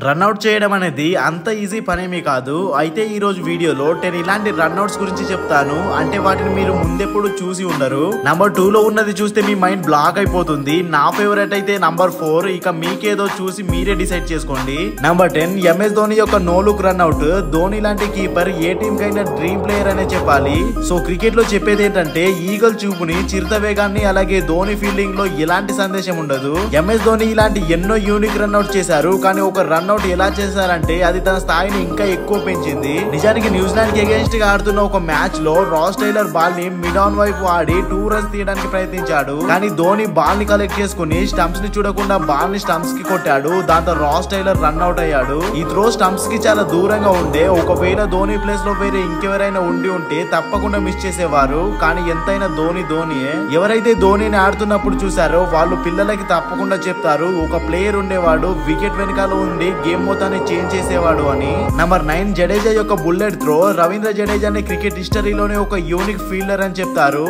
Run out చేయడం అనేది అంత ఈజీ పనేమీ కాదు. అయితే ఈ రోజు వీడియోలో 10 ఇలాంటి రన్అట్స్ గురించి చెప్తాను. అంటే వాటిని మీరు ముందెప్పుడు చూసి ఉండరు. నంబర్ 2 లో ఉన్నది చూస్తే మీ మైండ్ బ్లాక్ అయిపోతుంది. నా ఫేవరెట్ అయితే నంబర్ 4. ఇక మీకేదో చూసి మీరే డిసైడ్ చేసుకోండి. నంబర్ 10 MS ధోని యొక్క నో లుక్ రన్అట్. ధోని లాంటి కీపర్ ఏ టీం కైనా డ్రీమ్ ప్లేయర్ అనే చెప్పాలి. సో క్రికెట్ లో చెప్పేది ఏంటంటే ఈగల్ చూపుని, చిరుత వేగాన్ని, అలాగే ధోని ఫీల్డింగ్ లో ఎలాంటి సందేశం ఉండదు. MS ధోని ఇలాంటి ఎన్నో యూనిక్ రన్అట్ చేశారు. కానీ ఒక రన్అట్ ఎలా చేశారంటే అది తన స్థాయిని ఇంకా ఎక్కువ పెంచింది. నిజానికి న్యూజిలాండ్ కి అగేన్స్ట్ గా ఆడుతున్న ఒక మ్యాచ్ లో రాస్ టైలర్ బాల్ ని మిడ్ ఆన్ వైపు ఆడి 2 రన్స్ తీయడానికి ప్రయత్నించాడు. కానీ ధోని బాల్ ని కలెక్ట్ చేసుకుని స్టంప్స్ ని చూడకుండా బాల్ ని స్టంప్స్ కి కొట్టాడు. దాంతో రాస్ టైలర్ రన్ అవుట్ అయ్యాడు. ఈ త్రో స్టంప్స్ కి చాలా దూరంగా ఉండే. ఒకవేళ ధోని ప్లేస్ లో వేరే ఇంకెవరైనా ఉండి ఉంటే తప్పకుండా మిస్ చేసేవారు. కానీ ఎంతైనా ధోనియే. ఎవరైతే ధోనిని ఆడుతున్నప్పుడు చూసారో వాళ్ళు పిల్లలకి తప్పకుండా చెప్తారు, ఒక ప్లేయర్ ఉండేవాడు వికెట్ వెనకాల ఉండి గేమ్ మొత్తాన్ని చేంజ్ చేసేవాడు అని. నంబర్ 9 జడేజా యొక్క బుల్లెట్ త్రో. రవీంద్ర జడేజాని క్రికెట్ హిస్టరీలోనే ఒక యూనిక్ ఫీల్డర్ అని చెప్తారు.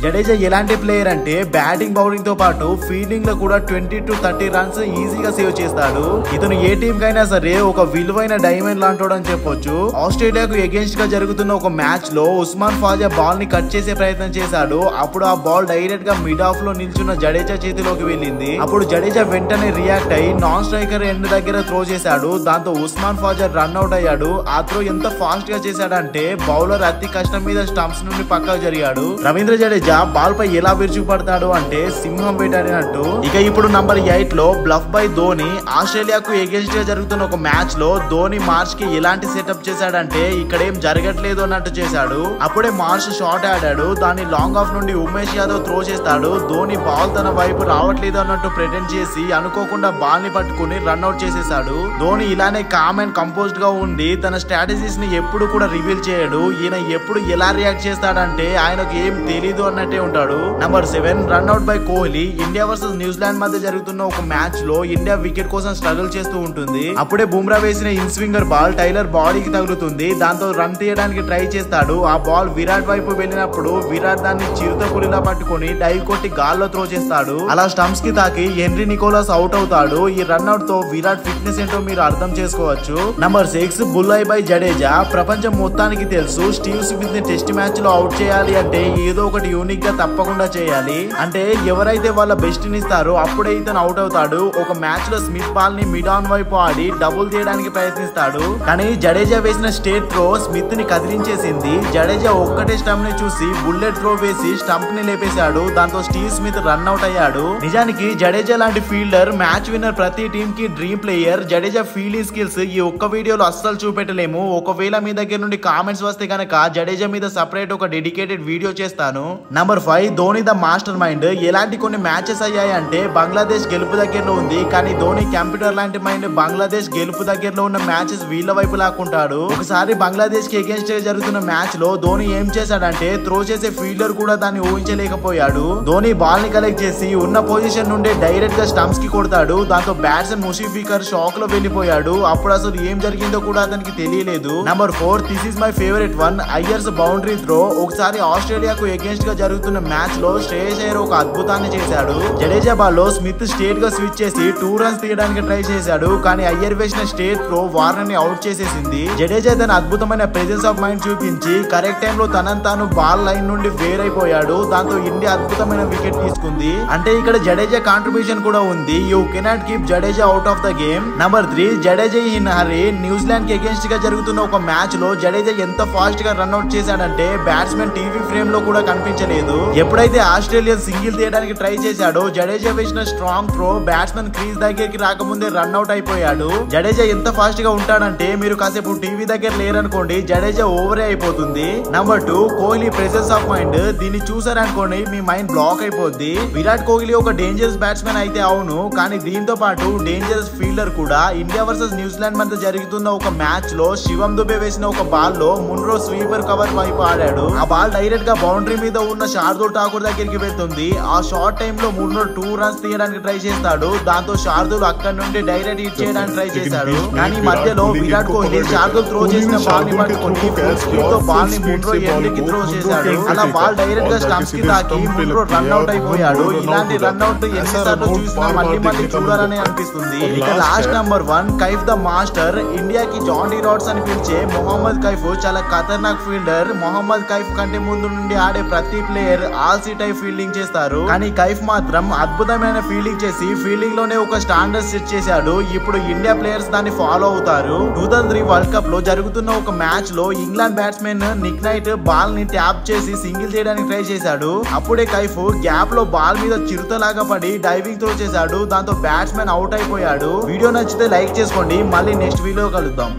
జడేజా ఎలాంటి ప్లేయర్ అంటే బ్యాటింగ్ బౌలింగ్ తో పాటు ఫీల్డింగ్ లో కూడా 20 to 30 రన్స్ ఈజీగా సేవ్ చేస్తాడు. ఇతను ఏ టీం కైనా సరే ఒక విలువైన డైమండ్ లాంటోడు అని చెప్పొచ్చు. ఆస్ట్రేలియాకు ఎగెన్స్ట్ గా జరుగుతున్న ఒక మ్యాచ్ లో ఉస్మాన్ ఖాజా బాల్ ని కట్ చేసే ప్రయత్నం చేశాడు. అప్పుడు ఆ బాల్ డైరెక్ట్ గా మిడ్ ఆఫ్ లో నిల్చున్న జడేజా చేతిలోకి వెళ్ళింది. అప్పుడు జడేజా వెంటనే రియాక్ట్ అయ్యి నాన్ స్ట్రైకర్ ఎండ్ దగ్గర త్రో చేశాడు. దాంతో ఉస్మాన్ ఖాజా రన్ అవుట్ అయ్యాడు. ఆ త్రో ఎంత ఫాస్ట్ గా చేశాడంటే బౌలర్ అతి కష్టం మీద స్టంప్స్ నుండి పక్కకు జరిగాడు. రవీంద్ర జడేజా బాల్ పై ఎలా విరుచుకుపడతాడు అంటే సింహం వేటాడినట్టు. ఇక ఇప్పుడు నంబర్ 8 లో బ్లఫ్ బై ధోని. ఆస్ట్రేలియాకు ఎగెన్స్ట్ గా జరుగుతున్న ఒక మ్యాచ్ లో ధోని మార్చ్ కి ఎలాంటి సెటప్ చేశాడంటే ఇక్కడ ఏం జరగట్లేదు అన్నట్టు చేశాడు. అప్పుడే మార్చ్ షాట్ ఆడాడు. దాన్ని లాంగ్ ఆఫ్ నుండి ఉమేష్ యాదవ్ త్రో చేస్తాడు. ధోని బాల్ తన వైపు రావట్లేదు అన్నట్టు ప్రెటెండ్ చేసి అనుకోకుండా బాల్ ని పట్టుకుని రన్అట్ చేసేసాడు. ధోని ఇలానే కామ్ అండ్ కంపోజ్డ్ గా ఉండి తన స్ట్రాటజీస్ ని ఎప్పుడు కూడా రివీల్ చేయడు. ఈయన ఎప్పుడు ఎలా రియాక్ట్ చేస్తాడంటే ఆయనకు ఏం తెలీదు అన్నట్టే ఉంటాడు. Number 7 run out by Kohli. India versus New Zealand మధ్య జరుగుతున్న ఒక మ్యాచ్ లో ఇండియా వికెట్ కోసం స్ట్రగుల్ చేస్తూ ఉంటుంది. అప్పుడే బుమ్రా వేసిన ఇన్ స్వింగర్ బాల్ టైలర్ బాడీకి తగులుతుంది. దాంతో రన్ తీయడానికి ట్రై చేస్తాడు. ఆ బాల్ విరాట్ వైపు వెళ్ళినప్పుడు విరాట్ దాన్ని చిరుత పులిలా పట్టుకుని డైవ్ కొట్టి గాల్లో త్రో చేస్తాడు. అలా స్టంప్స్ కి తాకి హెన్రీ నికోలస్ అవుట్ అవుతాడు. ఈ రన్అట్ తో విరాట్ ఫిట్నెస్ ఏంటో మీరు అర్థం చేసుకోవచ్చు. నంబర్ 6 బుల్లై బై జడేజా. ప్రపంచం మొత్తానికి తెలుసు స్టీవ్ స్మిత్ ని టెస్ట్ మ్యాచ్ లో అవుట్ చేయాలి అంటే ఏదో ఒకటి యూనిక్ గా తప్పకుండా చేయాలి. అంటే ఎవరైతే వాళ్ళ బెస్ట్ ని ఇస్తారో అప్పుడే ఇతను అవుట్ అవుతాడు. ఒక మ్యాచ్ లో స్మిత్ బాల్ ని మిడ్ ఆన్ వైపు ఆడి డబుల్ తీయడానికి ప్రయత్నిస్తాడు. కానీ జడేజా వేసిన స్టేట్ త్రో స్మిత్ ని కదిలించేసింది. జడేజా ఒక్కటే స్టంప్ ని చూసి బుల్లెట్ త్రో వేసి స్టంప్ ని లేపేశాడు. దాంతో స్టీవ్ స్మిత్ రన్ అవుట్ అయ్యాడు. నిజానికి జడేజా లాంటి ఫీల్డర్, మ్యాచ్ విన్నర్, ప్రతి టీం కి dream player. Jadeja fielding skills ఈ ఒక్క వీడియోలో అస్సలు చూపెట్టలేము. ఒకవేళ మీ దగ్గర నుండి కామెంట్స్ వస్తే కనుక జడేజా మీద సపరేట్ ఒక డెడికేటెడ్ వీడియో చేస్తాను. Number 5 Dhoni the master mind. ఎలాంటి కొన్ని మ్యాచెస్ అయ్యాయంటే బంగ్లాదేశ్ గెలుపు దగ్గరలో ఉంది. కానీ ధోని కంప్యూటర్ లాంటి మైండ్ బంగ్లాదేశ్ గెలుపు దగ్గరలో ఉన్న మ్యాచెస్ వీళ్ళ వైపు లాక్కుంటాడు. ఒకసారి బంగ్లాదేశ్ కి అగేన్స్ట్ జరుగుతున్న మ్యాచ్ లో ధోని ఏం చేశాడంటే త్రో చేసే ఫీల్డర్ కూడా దాన్ని ఊహించలేకపోయాడు. ధోని బాల్ ని కలెక్ట్ చేసి ఉన్న పొజిషన్ నుండి డైరెక్ట్ గా స్టంప్స్ కి కొడతాడు. దాంతో బ్యాట్స్మెన్ ముషఫికర్ షాక్ లో వెళ్ళిపోయాడు. అప్పుడు అసలు ఏం జరిగిందో కూడా అతనికి తెలియలేదు. Number 4 this is my favourite one, Ayers boundary throw. ఒకసారి ఆస్ట్రేలియాకు అగేన్స్ట్ గా జరుగుతున్న మ్యాచ్ లో శ్రేయస్ అయ్యర్ ఒక అద్భుతాన్ని చేశాడు. జడేజా బాల్ లో స్మిత్ స్టేట్ గా స్విచ్ చేసి 2 రన్స్ తీయడానికి ట్రై చేశాడు. కానీ అయ్యర్ వేసిన స్టేట్ త్రో వార్నర్ ని అవుట్ చేసేసింది. జడేజా తన అద్భుతమైన ప్రెజెన్స్ ఆఫ్ మైండ్ చూపించి కరెక్ట్ టైం లో తనను తాను బాల్ లైన్ నుండి వేరైపోయాడు. దాంతో ఇండియా అద్భుతమైన వికెట్ తీసుకుంది. అంటే ఇక్కడ జడేజా కాంట్రిబ్యూషన్ కూడా ఉంది. You cannot keep Jadeja out of the game. Number 3 Jadeja in hurry. New Zealand కి అగేన్స్ట్ గా జరుగుతున్న ఒక మ్యాచ్ లో జడేజా ఎంత ఫాస్ట్ గా రన్అట్ చేశాడంటే బ్యాట్స్మెన్ టీవీ ఫ్రేమ్ లో కూడా కనిపించలేదు. ఎప్పుడైతే ఆస్ట్రేలియా సింగిల్ తీయడానికి ట్రై చేశాడో జడేజా వేసిన స్ట్రాంగ్ త్రో బ్యాట్స్మెన్ క్రీజ్ దగ్గరికి రాకముందే రన్అట్ అయిపోయాడు. జడేజా ఎంత ఫాస్ట్ గా ఉంటాడంటే మీరు కాసేపు టీవీ దగ్గర లేరనుకోండి జడేజా ఓవరే అయిపోతుంది. Number 2 Kohli presence of mind. దీన్ని చూసారనుకోండి మీ మైండ్ బ్లాక్ అయిపోద్ది. విరాట్ కోహ్లీ ఒక డేంజరస్ బ్యాట్స్మెన్ అయితే అవును, కానీ దీంతో పాటు డేంజరస్ ఫీల్డర్ కూడా. ఇండియా వర్సెస్ న్యూజిలాండ్ మధ్య జరుగుతున్న ఒక మ్యాచ్ లో శివం దుబే వేసిన ఒక బాల్ లో మున్రో స్వీపర్ కవర్ వైపు ఆడాడు. ఆ బాల్ డైరెక్ట్ గా బౌండరీ మీద ఉన్న శార్దూల్ ఠాకూర్ దగ్గరికి వెళ్తుంది. ఆ షార్ట్ టైమ్ లో 2 రన్స్ తీయడానికి ట్రై చేస్తాడు. దాంతో శార్దూల్ అక్కడి నుండి డైరెక్ట్ హిట్ చేయడానికి ట్రై చేశాడు. కానీ మధ్యలో విరాట్ కోహ్లీ శార్దూల్ త్రో చేసిన బాల్ ని పట్టుకొని ఫుల్ స్పీడ్ తో బాల్ ని ముండ్రో ఎండ్కి త్రో చేశాడు. అలా బాల్ డైరెక్ట్ గా స్టంప్స్ కి తాకి ముండ్రో రన్ అవుట్ అయిపోయాడు. ఇలాంటి రన్ అవుట్ ఎన్నిసార్లు చూసినా మళ్ళీ చూడాలని అనిపిస్తుంది. ఇక last number 1 Kaif the master. ఇండియాకి జానీ రాడ్స్ అని పిలిచే మొహమ్మద్ కైఫ్ చాలా ఖతర్నాక్ ఫీల్డర్. మొహమ్మద్ కైఫ్ కంటే ముందు నుండి ఆడే ప్రతి ప్లేయర్ ఆల్సీ టైప్ ఫీల్డింగ్ చేస్తారు. కానీ కైఫ్ మాత్రం అద్భుతమైన ఫీల్డింగ్ చేసి ఫీల్డింగ్ లోనే ఒక స్టాండర్డ్ సెట్ చేశాడు. ఇప్పుడు ఇండియా ప్లేయర్స్ దాన్ని ఫాలో అవుతారు. 2003 వరల్డ్ కప్ లో జరుగుతున్న ఒక మ్యాచ్ లో England batsmen Nick night ball ని ట్యాప్ చేసి సింగిల్ చేయడానికి ట్రై చేశాడు. అప్పుడే కైఫ్ గ్యాప్ లో బాల్ మీద చిరుతలాగా పడి డైవింగ్ త్రో చేశాడు. దాంతో బ్యాట్స్మెన్ అవుట్ అయిపోయాడు. వీడియో నచ్చితే లైక్ చేసుకోండి. మళ్ళీ నెక్స్ట్ వీడియో కలుద్దాం.